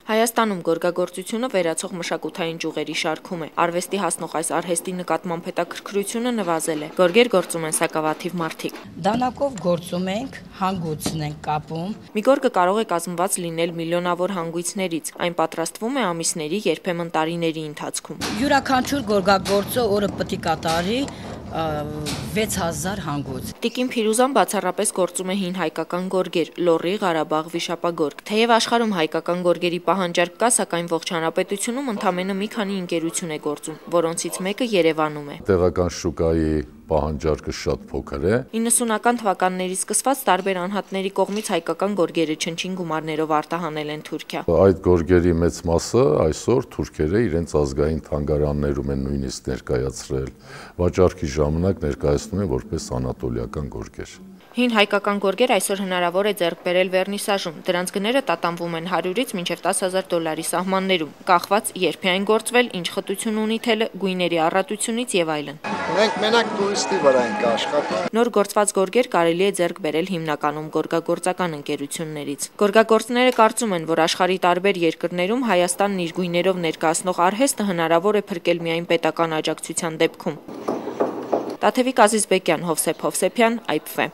Հայաստանում գորգագործությունը վերացող մշակութային ճյուղերի շարքում է։ Արվեստի հասնող այս արհեստի նկատմամբ հետաքրքրությունը նվազել է։ Գորգեր գործում են սակավաթիվ մարդիկ։ Դանակով գործում ենք, հանգույցն ենք կապում։ Մի գորգը կարող է կազմված լինել միլիոնավոր հանգույցներից։ Այն պատրաստվում է ամիսների, երբեմն տարիների ընթացքում։ Յուրաքանչյուր գորգագործը օրը պետք է կատարի 6000 հանգույց։ Տիկին Փիրուզան բացառապես գործում է հին հայկական գորգեր՝ լոռի, Ղարաբաղ, վիշապագորգ։ Թեև աշխարհում հայկական գորգերի պահանջարկ կա, սակայն ողջ հանրապետությունում ընդամենը մի քանի ընկերություն է գործում, որոնցից մեկը Երևանում է։ Տեղական շուկայի պահանջարկը շատ փոքր է։ 90-ական թվականներից սկսված տարբեր անհատների կողմից հայկական գորգերը չնչին գումարներով արտահանել են Թուրքիա։ Այդ գորգերի մեծ մասը այսօր թուրքերը իրենց ազգային թանգարաններում են նույնիսկ ներկայացրել։ Վաճառքի ժամանակ ներկայացնում են որպես անատոլիական գորգեր։ Հին հայկական գորգեր այսօր հնարավոր է ձեռք բերել վերնիսաժում։ Դրանց գները տատանվում են $100-ից մինչև $10,000 սահմաններում, կախված երբ է այն գործվել, ինչ խտություն ունի թելը, գույների առատությունից եւ այլն։ Մենք մենակ տուրիստի վրա ենք աշխատում։ Նոր գործված գորգեր կարելի է ձեռք բերել հիմնականում գորգագործական ընկերություններից։ Գորգագործները կարծում են, որ աշխարհի տարբեր երկրներում Հայաստանն իր գույներով ներկայացնող արհեստը հնարավոր է փրկել միայն պետական աջակցության դեպքում։ Տաթևիկ Ազիզբեկյան, Հովսեփ Հովսեփյան, IPV